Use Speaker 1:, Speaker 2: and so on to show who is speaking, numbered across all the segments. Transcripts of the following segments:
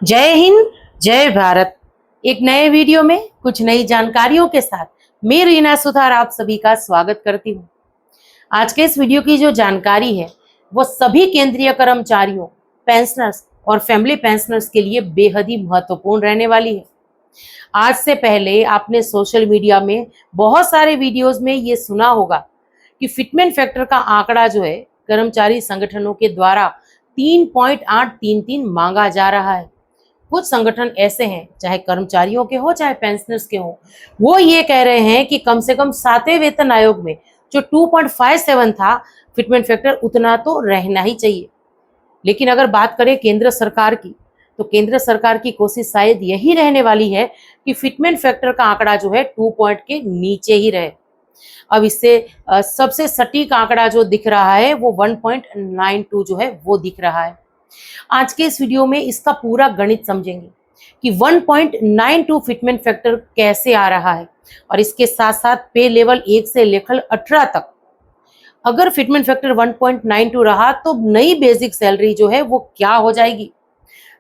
Speaker 1: जय हिंद, जय भारत। एक नए वीडियो में कुछ नई जानकारियों के साथ मैं रीना सुथार आप सभी का स्वागत करती हूँ। आज के इस वीडियो की जो जानकारी है वो सभी केंद्रीय कर्मचारियों, पेंशनर्स और फैमिली पेंशनर्स के लिए बेहद ही महत्वपूर्ण रहने वाली है। आज से पहले आपने सोशल मीडिया में बहुत सारे वीडियोस में ये सुना होगा कि फिटमेंट फैक्टर का आंकड़ा जो है कर्मचारी संगठनों के द्वारा 3.833 मांगा जा रहा है। कुछ संगठन ऐसे हैं, चाहे कर्मचारियों के हो चाहे पेंशनर्स के हो, वो ये कह रहे हैं कि कम से कम 7वें वेतन आयोग में जो 2.57 था फिटमेंट फैक्टर उतना तो रहना ही चाहिए। लेकिन अगर बात करें केंद्र सरकार की, तो केंद्र सरकार की कोशिश शायद यही रहने वाली है कि फिटमेंट फैक्टर का आंकड़ा जो है 2 पॉइंट के नीचे ही रहे। अब इससे सबसे सटीक आंकड़ा जो दिख रहा है वो 1.92 जो है वो दिख रहा है। आज के इस वीडियो में इसका पूरा गणित समझेंगे कि 1.92 फिटमेंट फैक्टर कैसे आ रहा है और इसके साथ साथ पे लेवल 1 से लेकर 18 तक अगर फिटमेंट फैक्टर 1.92 रहा तो नई बेसिक सैलरी जो है वो क्या हो जाएगी।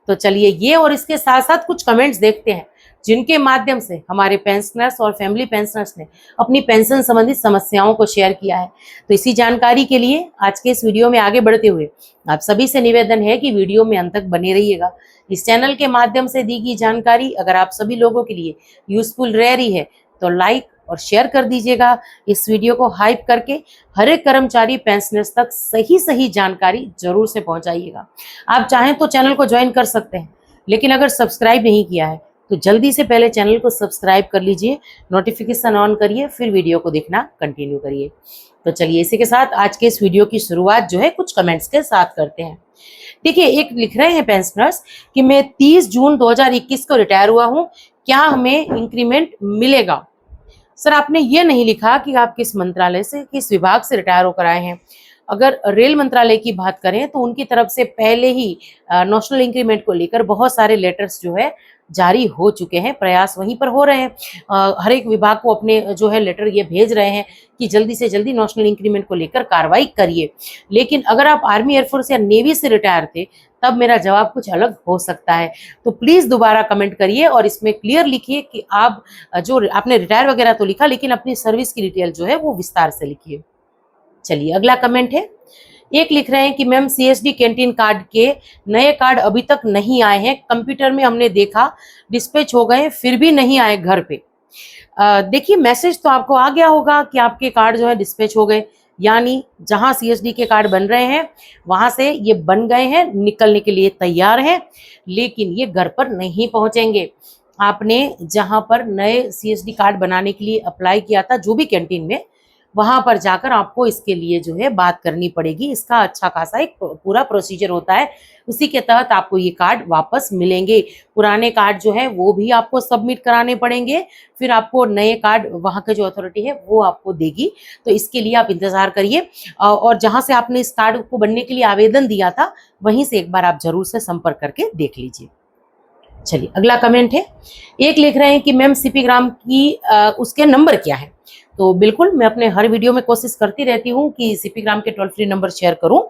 Speaker 1: तो चलिए ये और इसके साथ साथ कुछ कमेंट्स देखते हैं जिनके माध्यम से हमारे पेंशनर्स और फैमिली पेंशनर्स ने अपनी पेंशन संबंधित समस्याओं को शेयर किया है। तो इसी जानकारी के लिए आज के इस वीडियो में आगे बढ़ते हुए आप सभी से निवेदन है कि वीडियो में अंत तक बने रहिएगा। इस चैनल के माध्यम से दी गई जानकारी अगर आप सभी लोगों के लिए यूजफुल रह रही है तो लाइक और शेयर कर दीजिएगा। इस वीडियो को हाइप करके हर एक कर्मचारी पेंशनर्स तक सही जानकारी जरूर से पहुंचाइएगा। आप चाहें तो चैनल को ज्वाइन कर सकते हैं, लेकिन अगर सब्सक्राइब नहीं किया है तो जल्दी से पहले चैनल को सब्सक्राइब कर लीजिए, नोटिफिकेशन ऑन करिए, फिर वीडियो को देखना कंटिन्यू करिए। तो चलिए इसी के साथ आज के इस वीडियो की शुरुआत जो है कुछ कमेंट्स के साथ करते हैं। देखिए, एक लिख रहे हैं पेंशनर्स कि मैं 30 जून 2021 को रिटायर हुआ हूँ, क्या हमें इंक्रीमेंट मिलेगा? सर, आपने ये नहीं लिखा कि आप किस मंत्रालय से, किस विभाग से रिटायर होकर आए हैं। अगर रेल मंत्रालय की बात करें तो उनकी तरफ से पहले ही नेशनल इंक्रीमेंट को लेकर बहुत सारे लेटर्स जो है जारी हो चुके हैं, प्रयास वहीं पर हो रहे हैं। हर एक विभाग को अपने जो है लेटर ये भेज रहे हैं कि जल्दी से जल्दी नेशनल इंक्रीमेंट को लेकर कार्रवाई करिए। लेकिन अगर आप आर्मी, एयरफोर्स या नेवी से रिटायर थे तब मेरा जवाब कुछ अलग हो सकता है। तो प्लीज दोबारा कमेंट करिए और इसमें क्लियर लिखिए कि आप जो आपने रिटायर वगैरह तो लिखा, लेकिन अपनी सर्विस की डिटेल जो है वो विस्तार से लिखिए। चलिए अगला कमेंट है, एक लिख रहे हैं कि मैम सीएसडी कैंटीन कार्ड के नए कार्ड अभी तक नहीं आए हैं, कंप्यूटर में हमने देखा डिस्पैच हो गए फिर भी नहीं आए घर पे। देखिए, मैसेज तो आपको आ गया होगा कि आपके कार्ड जो है डिस्पैच हो गए, यानी जहां सीएसडी के कार्ड बन रहे हैं वहां से ये बन गए हैं, निकलने के लिए तैयार हैं, लेकिन ये घर पर नहीं पहुंचेंगे। आपने जहां पर नए सीएसडी कार्ड बनाने के लिए अप्लाई किया था जो भी कैंटीन में, वहां पर जाकर आपको इसके लिए जो है बात करनी पड़ेगी। इसका अच्छा खासा एक पूरा प्रोसीजर होता है, उसी के तहत आपको ये कार्ड वापस मिलेंगे। पुराने कार्ड जो है वो भी आपको सबमिट कराने पड़ेंगे, फिर आपको नए कार्ड वहां की जो अथॉरिटी है वो आपको देगी। तो इसके लिए आप इंतजार करिए और जहां से आपने इस कार्ड को बनने के लिए आवेदन दिया था वहीं से एक बार आप जरूर से संपर्क करके देख लीजिए। चलिए अगला कमेंट है, एक लिख रहे हैं कि मैम सीपी ग्राम की उसके नंबर क्या है। तो बिल्कुल, मैं अपने हर वीडियो में कोशिश करती रहती हूँ कि सीपी ग्राम के टोल फ्री नंबर शेयर करूं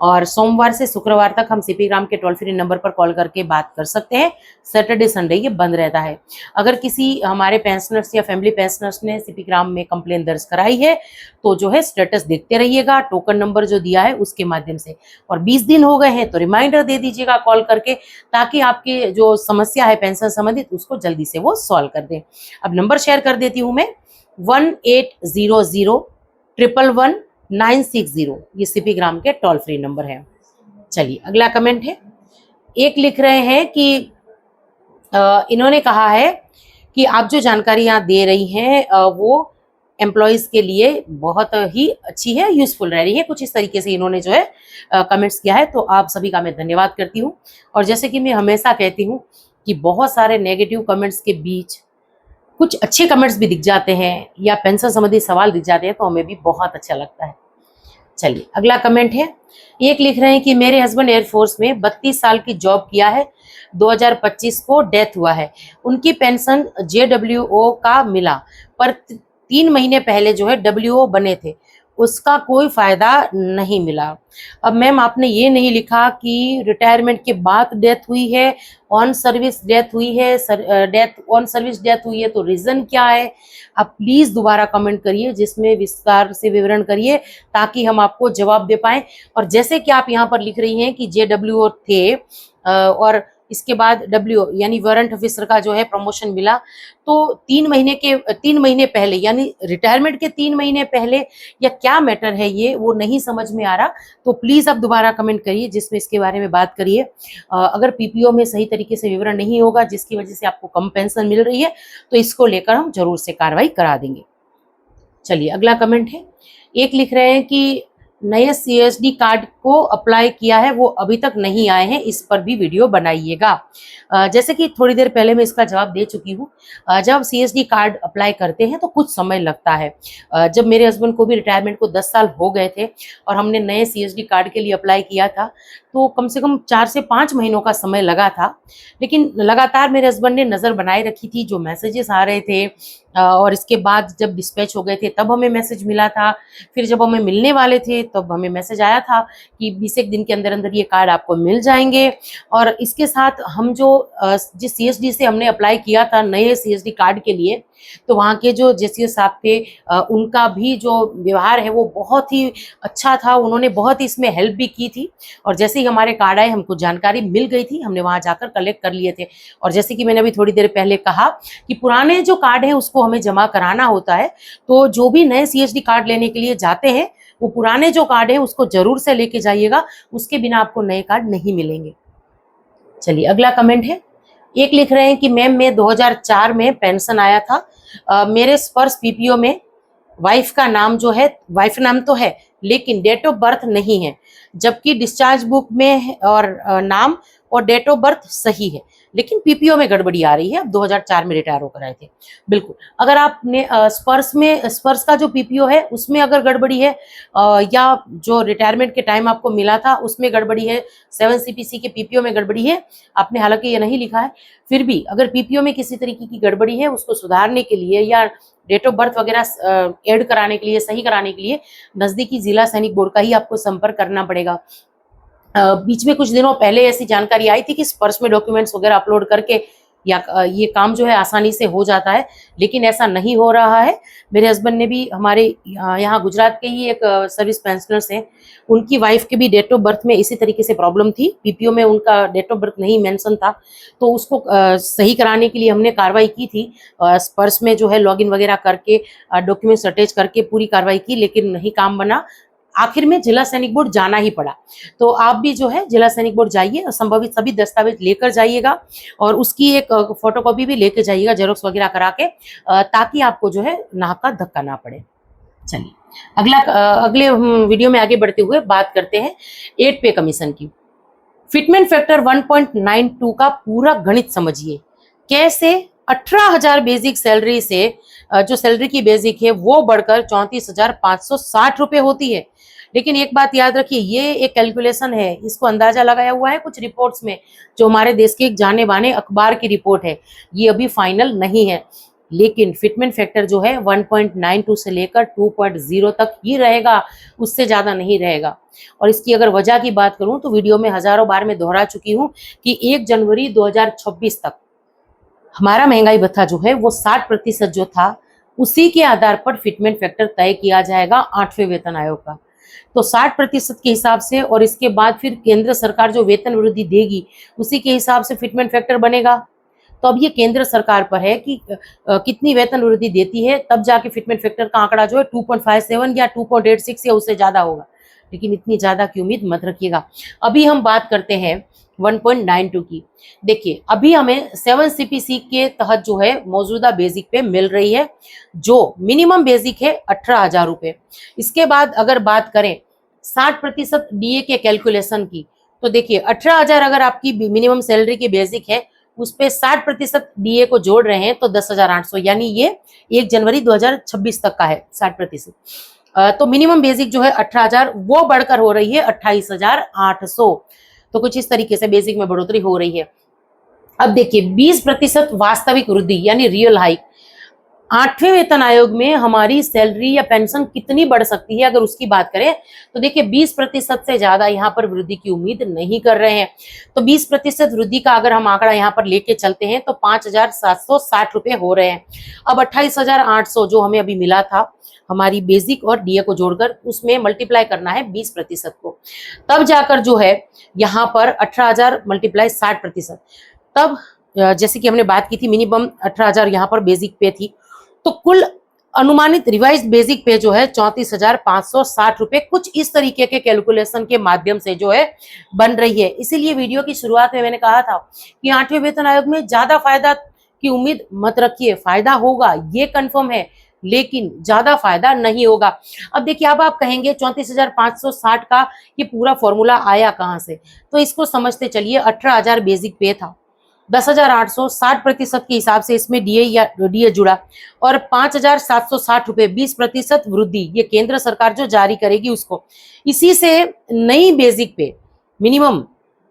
Speaker 1: और सोमवार से शुक्रवार तक हम सीपी ग्राम के टोल फ्री नंबर पर कॉल करके बात कर सकते हैं। सैटरडे संडे ये बंद रहता है। अगर किसी हमारे पेंशनर्स या फैमिली पेंशनर्स ने सीपी ग्राम में कंप्लेन दर्ज कराई है तो जो है स्टेटस देखते रहिएगा, टोकन नंबर जो दिया है उसके माध्यम से। और 20 दिन हो गए हैं तो रिमाइंडर दे दीजिएगा कॉल करके, ताकि आपकी जो समस्या है पेंशन संबंधित उसको जल्दी से वो सॉल्व कर दें। अब नंबर शेयर कर देती हूँ मैं, 1800-111-960, ये सीपी ग्राम के टोल फ्री नंबर है। चलिए अगला कमेंट है, एक लिख रहे हैं कि इन्होंने कहा है कि आप जो जानकारी यहाँ दे रही हैं वो एम्प्लॉयज के लिए बहुत ही अच्छी है, यूजफुल रह रही है। कुछ इस तरीके से इन्होंने जो है कमेंट्स किया है, तो आप सभी का मैं धन्यवाद करती हूँ। और जैसे कि मैं हमेशा कहती हूँ कि बहुत सारे नेगेटिव कमेंट्स के बीच कुछ अच्छे कमेंट्स भी दिख जाते हैं या पेंशन संबंधी सवाल दिख जाते हैं तो हमें भी बहुत अच्छा लगता है। चलिए अगला कमेंट है, एक लिख रहे हैं कि मेरे हस्बैंड एयरफोर्स में 32 साल की जॉब किया है, 2025 को डेथ हुआ है, उनकी पेंशन JWO का मिला, पर 3 महीने पहले जो है WO बने थे, उसका कोई फायदा नहीं मिला। अब मैम आपने ये नहीं लिखा कि रिटायरमेंट के बाद डेथ हुई है, ऑन सर्विस डेथ हुई है, डेथ ऑन सर्विस डेथ हुई है, तो रीजन क्या है? आप प्लीज दोबारा कमेंट करिए जिसमें विस्तार से विवरण करिए ताकि हम आपको जवाब दे पाए। और जैसे कि आप यहाँ पर लिख रही हैं कि JWO थे और इसके बाद डब्ल्यू यानी वारंट ऑफिसर का जो है प्रमोशन मिला, तो 3 महीने पहले यानी रिटायरमेंट के 3 महीने पहले या क्या मैटर है ये वो नहीं समझ में आ रहा। तो प्लीज आप दोबारा कमेंट करिए जिसमें इसके बारे में बात करिए। अगर पीपीओ में सही तरीके से विवरण नहीं होगा जिसकी वजह से आपको कम पेंशन मिल रही है तो इसको लेकर हम जरूर से कार्रवाई करा देंगे। चलिए अगला कमेंट है, एक लिख रहे हैं कि नए CSD कार्ड को अप्लाई किया है वो अभी तक नहीं आए हैं, इस पर भी वीडियो बनाइएगा। जैसे कि थोड़ी देर पहले मैं इसका जवाब दे चुकी हूँ। जब CSD कार्ड अप्लाई करते हैं तो कुछ समय लगता है। जब मेरे हस्बैंड को भी रिटायरमेंट को 10 साल हो गए थे और हमने नए CSD कार्ड के लिए अप्लाई किया था तो कम से कम 4 से 5 महीनों का समय लगा था। लेकिन लगातार मेरे हस्बैंड ने नज़र बनाए रखी थी, जो मैसेजेस आ रहे थे और इसके बाद जब डिस्पैच हो गए थे तब हमें मैसेज मिला था। फिर जब हमें मिलने वाले थे तब हमें मैसेज आया था कि 20 एक दिन के अंदर अंदर ये कार्ड आपको मिल जाएंगे। और इसके साथ हम जो जिस CSD से हमने अप्लाई किया था नए CSD कार्ड के लिए, तो वहाँ के जो JCS साहब थे उनका भी जो व्यवहार है वो बहुत ही अच्छा था। उन्होंने बहुत ही इसमें हेल्प भी की थी और जैसे ही हमारे कार्ड आए हमको जानकारी मिल गई थी, हमने वहाँ जाकर कलेक्ट कर लिए थे। और जैसे कि मैंने अभी थोड़ी देर पहले कहा कि पुराने जो कार्ड हैं उसको हमें जमा कराना होता है, तो जो भी नए CSD कार्ड लेने के लिए जाते हैं वो पुराने जो कार्ड है उसको जरूर से लेके जाइएगा, उसके बिना आपको नए कार्ड नहीं मिलेंगे। चलिए अगला कमेंट है, एक लिख रहे हैं कि मैम मैं 2004 में पेंशन आया था। मेरे स्पर्श पीपीओ में वाइफ का नाम जो है, वाइफ नाम तो है लेकिन डेट ऑफ बर्थ नहीं है, जबकि डिस्चार्ज बुक में और नाम और डेट ऑफ बर्थ सही है, लेकिन पीपीओ में गड़बड़ी आ रही है। अब 2004 में रिटायर होकर आए थे। बिल्कुल, अगर आपने स्पर्श का जो पीपीओ है उसमें अगर गड़बड़ी है या जो रिटायरमेंट के टाइम आपको मिला था उसमें गड़बड़ी है, 7 CPC के पीपीओ में गड़बड़ी है, आपने हालांकि ये नहीं लिखा है, फिर भी अगर पीपीओ में किसी तरीके की गड़बड़ी है उसको सुधारने के लिए या डेट ऑफ बर्थ वगैरह ऐड कराने के लिए, सही कराने के लिए नजदीकी जिला सैनिक बोर्ड का ही आपको संपर्क करना पड़ेगा। बीच में कुछ दिनों पहले ऐसी जानकारी आई थी कि स्पर्श में डॉक्यूमेंट्स वगैरह अपलोड करके या ये काम जो है आसानी से हो जाता है, लेकिन ऐसा नहीं हो रहा है। मेरे हस्बैंड ने भी, हमारे यहाँ गुजरात के ही एक सर्विस पेंशनर्स हैं, उनकी वाइफ के भी डेट ऑफ बर्थ में इसी तरीके से प्रॉब्लम थी, पीपीओ में उनका डेट ऑफ बर्थ नहीं मेंशन था, तो उसको सही कराने के लिए हमने कार्रवाई की थी। स्पर्श में जो है लॉगिन वगैरह करके डॉक्यूमेंट्स अटैच करके पूरी कार्रवाई की, लेकिन नहीं काम बना। आखिर में जिला सैनिक बोर्ड जाना ही पड़ा। तो आप भी जो है जिला सैनिक बोर्ड जाइए और संभावित सभी दस्तावेज लेकर जाइएगा और उसकी एक फोटोकॉपी भी लेकर जाइएगा जेरोक्स वगैरह करा के, ताकि आपको जो है नाक का धक्का ना पड़े। चलिए अगले वीडियो में आगे बढ़ते हुए बात करते हैं 8 पे कमीशन की। फिटमेंट फैक्टर 1.92 का पूरा गणित समझिए। कैसे 18,000 बेसिक सैलरी से जो सैलरी की बेसिक है वो बढ़कर 34,560 रुपए होती है। लेकिन एक बात याद रखिए, ये एक कैलकुलेशन है, इसको अंदाजा लगाया हुआ है कुछ रिपोर्ट्स में, जो हमारे देश के एक जाने माने अखबार की रिपोर्ट है, ये अभी फाइनल नहीं है। लेकिन फिटमेंट फैक्टर जो है 1.92 से लेकर 2.0 तक ही रहेगा, उससे ज्यादा नहीं रहेगा। और इसकी अगर वजह की बात करूं तो वीडियो में हजारों बार मैं दोहरा चुकी हूं कि 1 जनवरी 2026 तक हमारा महंगाई भत्ता जो है वो 60% जो था उसी के आधार पर फिटमेंट फैक्टर तय किया जाएगा 8वें वेतन आयोग का। तो 60% के हिसाब से और इसके बाद फिर केंद्र सरकार जो वेतन वृद्धि देगी उसी के हिसाब से फिटमेंट फैक्टर बनेगा। तो अब ये केंद्र सरकार पर है कि कितनी वेतन वृद्धि देती है, तब जाके फिटमेंट फैक्टर का आंकड़ा जो है 2.57 या 2.86 या उससे ज्यादा होगा, लेकिन इतनी ज्यादा की उम्मीद मत रखिएगा। अभी हम बात करते हैं 1.92 की। देखिए अभी हमें 7 CPC के तहत जो है मौजूदा बेसिक पे मिल रही है, जो मिनिमम बेसिक है 18,000 रुपए। इसके बाद अगर बात करें 60% DA के कैलकुलेशन की, तो देखिए 18,000 अगर आपकी मिनिमम सैलरी की बेसिक है उस पे 60% DA को जोड़ रहे हैं तो 10,800, यानी ये 1 जनवरी 2026 तक का है 60%। तो मिनिमम बेसिक जो है 18,000 वो बढ़कर हो रही है 28,800। तो कुछ इस तरीके से बेसिक में बढ़ोतरी हो रही है। अब देखिए 20% वास्तविक वृद्धि यानी रियल हाइक, 8वें वेतन आयोग में हमारी सैलरी या पेंशन कितनी बढ़ सकती है, अगर उसकी बात करें तो देखिए 20% से ज्यादा यहाँ पर वृद्धि की उम्मीद नहीं कर रहे हैं। तो 20% वृद्धि का अगर हम आंकड़ा यहाँ पर लेके चलते हैं तो 5,760 रुपए हो रहे हैं। अब 28,800 जो हमें अभी मिला था हमारी बेसिक और डीए को जोड़कर, उसमें मल्टीप्लाई करना है 20% को, तब जाकर जो है यहाँ पर 18,000 मल्टीप्लाई 60%, तब जैसे कि हमने बात की थी मिनिमम 18,000 यहाँ पर बेसिक पे थी, तो कुल अनुमानित रिवाइज बेसिक पे जो है 34,560 रुपए, कुछ इस तरीके के कैलकुलेशन के माध्यम से जो है बन रही है। इसीलिए वीडियो की शुरुआत में मैंने कहा था कि 8वें वेतन आयोग में ज्यादा फायदा की उम्मीद मत रखिए। फायदा होगा ये कंफर्म है, लेकिन ज्यादा फायदा नहीं होगा। अब देखिए, अब आप कहेंगे 34,560 का ये पूरा फॉर्मूला आया कहां से, तो इसको समझते चलिए। 18,000 बेसिक पे था, 10,800 60% के हिसाब से इसमें डीए जुड़ा, और 5,760 रुपए 20% वृद्धि, ये केंद्र सरकार जो जारी करेगी उसको, इसी से नई बेसिक पे मिनिमम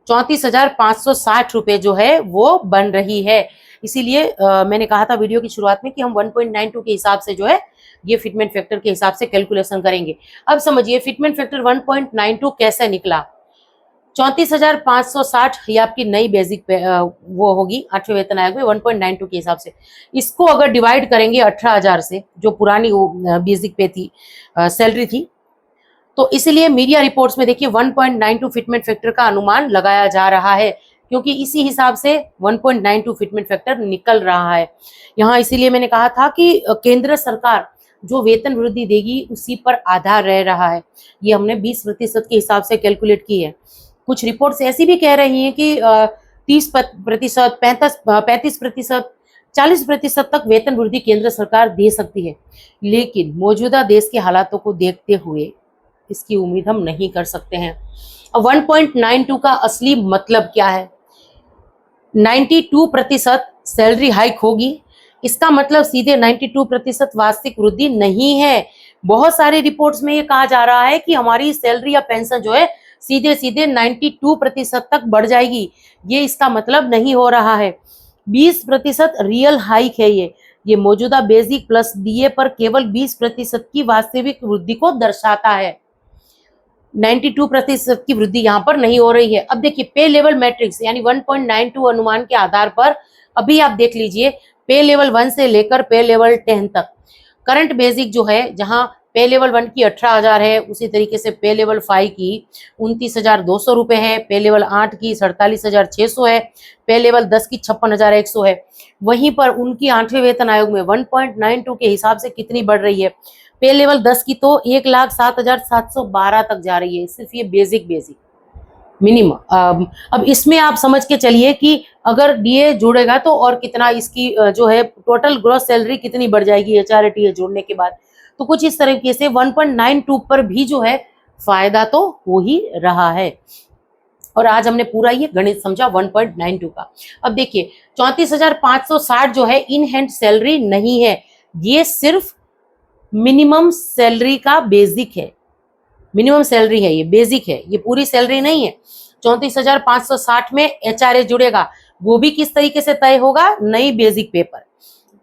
Speaker 1: 34,560 रुपए जो है वो बन रही है। इसीलिए मैंने कहा था वीडियो की शुरुआत में कि हम 1.92 के हिसाब से जो है ये फिटमेंट फैक्टर के हिसाब से कैलकुलेशन करेंगे। अब समझिए फिटमेंट फैक्टर 1.92 कैसे निकला। 34,560 ये आपकी नई बेसिक पे वो होगी 8वें वेतन आयोग में 1.92 के हिसाब से। इसको अगर डिवाइड करेंगे 18,000 से, जो पुरानी बेसिक पे थी, सैलरी थी, तो इसलिए मीडिया रिपोर्ट्स में देखिए 1.92 फिटमेंट फैक्टर का अनुमान लगाया जा रहा है, क्योंकि इसी हिसाब से 1.92 फिटमेंट फैक्टर निकल रहा है यहाँ। इसीलिए मैंने कहा था कि केंद्र सरकार जो वेतन वृद्धि देगी उसी पर आधार रह रहा है। ये हमने 20% के हिसाब से कैलकुलेट की है। कुछ रिपोर्ट्स ऐसी भी कह रही हैं कि 30%, 35%, 40% तक वेतन वृद्धि केंद्र सरकार दे सकती है, लेकिन मौजूदा देश के हालातों को देखते हुए इसकी उम्मीद हम नहीं कर सकते हैं। अब 1.92 का असली मतलब क्या है? 92% सैलरी हाइक होगी, इसका मतलब सीधे 92% वार्षिक वृद्धि नहीं है। बहुत सारे रिपोर्ट्स में ये कहा जा रहा है कि हमारी सैलरी या पेंशन जो है सीधे सीधे 92% तक बढ़ जाएगी। ये इसका मतलब नहीं हो रहा है। 20% रियल हाइक है ये मौजूदा बेसिक प्लस डीए पर केवल 20% की वास्तविक वृद्धि को दर्शाता है। 92% की वृद्धि यहाँ पर नहीं हो रही है। अब देखिए पे लेवल मैट्रिक्स यानी 1.92 अनुमान के आधार पर अभी आप देख लीजिए पे लेवल 1 से लेकर पे लेवल 10 तक करंट बेसिक जो है, जहां पे लेवल 1 की 18,000 है, उसी तरीके से पे लेवल 5 की 29,200 रुपए है, पे लेवल 8 की 47,600 है, पे लेवल 10 की 56,100 है। वहीं पर उनकी 8वें वेतन आयोग में 1.92 के हिसाब से कितनी बढ़ रही है? पे लेवल 10 की तो 1,07,712 तक जा रही है, सिर्फ ये बेसिक मिनिमम। अब इसमें आप समझ के चलिए कि अगर डीए जुड़ेगा तो और कितना इसकी जो है टोटल ग्रॉस सैलरी कितनी बढ़ जाएगी एचआरए जोड़ने के बाद। तो कुछ इस तरीके से 1.92 पर भी जो है फायदा तो हो ही रहा है। और आज हमने पूरा ये गणित समझा 1.92 का। अब देखिए 34,560 जो है इन हैंड सैलरी नहीं है, ये सिर्फ मिनिमम सैलरी का बेसिक है। मिनिमम सैलरी है, ये बेसिक है, ये पूरी सैलरी नहीं है। 34,560 में एचआरए जुड़ेगा, वो भी किस तरीके से तय होगा? नई बेसिक पेपर।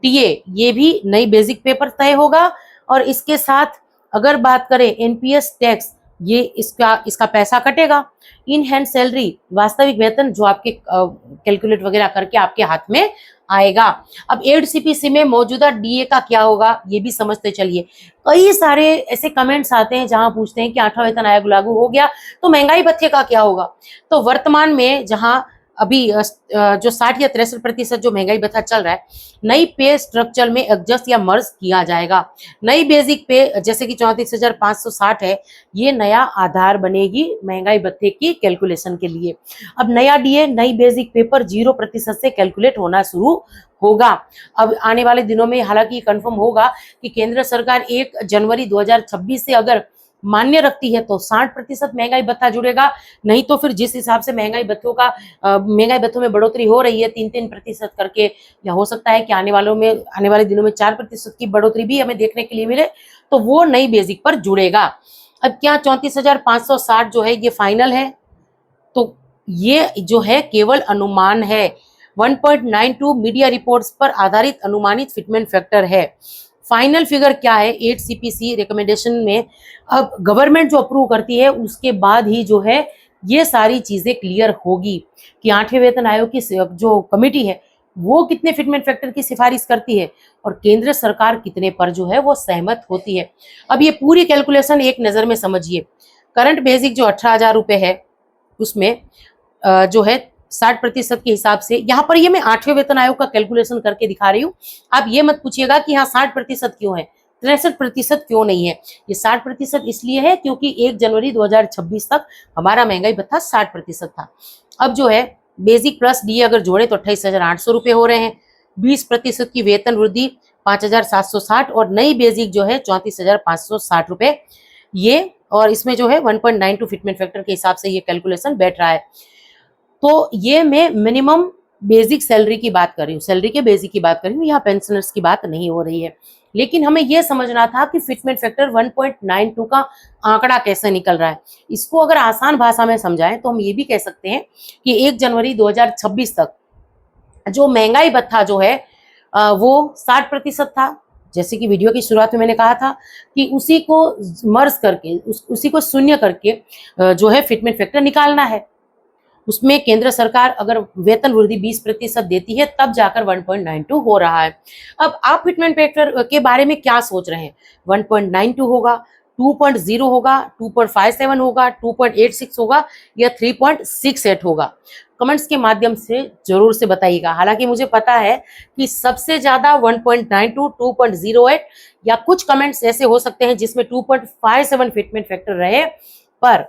Speaker 1: टीए ये भी नई बेसिक पेपर तय होगा। और इसके साथ अगर बात करें एनपीएस टैक्स, ये इसका पैसा कटेगा। इन हैंड सैलरी वास्तविक वेतन जो आपके कैलकुलेट वगैरह करके आपके हाथ में आएगा। अब 8 सीपीसी में मौजूदा डीए का क्या होगा ये भी समझते चलिए। कई सारे ऐसे कमेंट्स आते हैं जहां पूछते हैं कि 8वां वेतन आयोग लागू हो गया तो महंगाई भत्ते का क्या होगा। तो वर्तमान में जहां अभी जो 60 या 63% जो महंगाई भत्ता चल रहा है, नई पे स्ट्रक्चर में एडजस्ट या मर्ज किया जाएगा। नई बेसिक पे जैसे कि 34,560 है, ये नया आधार बनेगी महंगाई भत्ते की कैलकुलेशन के लिए। अब नया डीए नई बेसिक पे पर 0% से कैलकुलेट होना शुरू होगा। अब आने वाले दिनों में हालांकि कंफर्म होगा कि केंद्र सरकार 1 जनवरी 2026 से अगर मान्य रखती है तो 60% महंगाई भत्ता जुड़ेगा, नहीं तो फिर जिस हिसाब से महंगाई भत्तों में बढ़ोतरी हो रही है 3-3% करके, या हो सकता है कि आने वाले दिनों में 4% की बढ़ोतरी भी हमें देखने के लिए मिले, तो वो नई बेसिक पर जुड़ेगा। अब क्या 34,560 जो है ये फाइनल है? तो ये जो है केवल अनुमान है। 1.92 मीडिया रिपोर्ट्स पर आधारित अनुमानित फिटमेंट फैक्टर है। फाइनल फिगर क्या है 8 CPC रिकमेंडेशन में, अब गवर्नमेंट जो अप्रूव करती है उसके बाद ही जो है ये सारी चीजें क्लियर होगी कि 8वें वेतन आयोग की जो कमेटी है वो कितने फिटमेंट फैक्टर की सिफारिश करती है और केंद्र सरकार कितने पर जो है वो सहमत होती है। अब ये पूरी कैलकुलेशन एक नजर में समझिए। करंट बेसिक जो 18,000 रुपए है उसमें जो है 60% के हिसाब से, यहाँ पर ये मैं 8वें वेतन आयोग का कैलकुलेशन करके दिखा रही हूँ। आप ये मत पूछिएगा कि यहाँ 60% क्यों है, 63% क्यों नहीं है। ये 60% इसलिए है क्योंकि 1 जनवरी 2026 तक हमारा महंगाई भत्ता 60% था। अब जो है बेसिक प्लस डीए अगर जोड़े तो 28,800 रुपए हो रहे हैं। 20% की वेतन वृद्धि 5,760 और नई बेसिक जो है 34,560 रुपए ये, और इसमें जो है 1.92 फिटमेंट फैक्टर के हिसाब से ये कैलकुलेशन बैठ रहा है। तो ये मैं मिनिमम बेसिक सैलरी की बात कर रही हूँ, सैलरी के बेसिक की बात कर रही हूँ, यहाँ पेंशनर्स की बात नहीं हो रही है। लेकिन हमें यह समझना था कि फिटमेंट फैक्टर 1.92 का आंकड़ा कैसे निकल रहा है। इसको अगर आसान भाषा में समझाएं तो हम ये भी कह सकते हैं कि 1 जनवरी 2026 तक जो महंगाई भत्ता जो है वो 60% था। जैसे कि वीडियो की शुरुआत में मैंने कहा था कि उसी को मर्ज करके उसी को शून्य करके जो है फिटमेंट फैक्टर निकालना है। उसमें केंद्र सरकार अगर वेतन वृद्धि 20% देती है तब जाकर 1.92 हो रहा है। अब आप फिटमेंट फैक्टर के बारे में क्या सोच रहे हैं? 1.92 होगा, 2.0 होगा, 2.57 होगा, 2.86 होगा या 3.68 होगा? कमेंट्स के माध्यम से जरूर से बताइएगा। हालांकि मुझे पता है कि सबसे ज्यादा 1.92, 2.08 या कुछ कमेंट्स ऐसे हो सकते हैं जिसमें 2.57 फिटमेंट फैक्टर रहे, पर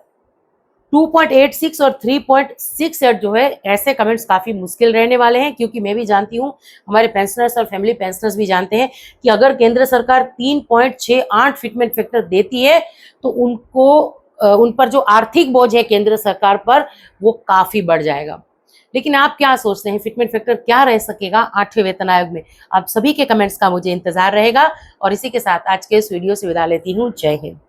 Speaker 1: 2.86 और 3.68 जो है ऐसे कमेंट्स काफी मुश्किल रहने वाले हैं, क्योंकि मैं भी जानती हूँ, हमारे पेंशनर्स और फैमिली पेंशनर्स भी जानते हैं कि अगर केंद्र सरकार 3.68 फिटमेंट फैक्टर देती है तो उन पर जो आर्थिक बोझ है केंद्र सरकार पर वो काफी बढ़ जाएगा। लेकिन आप क्या सोचते हैं, फिटमेंट फैक्टर क्या रह सकेगा 8वें वेतन आयोग में? आप सभी के कमेंट्स का मुझे इंतजार रहेगा। और इसी के साथ आज के इस वीडियो से विदा लेती हूँ। जय हिंद।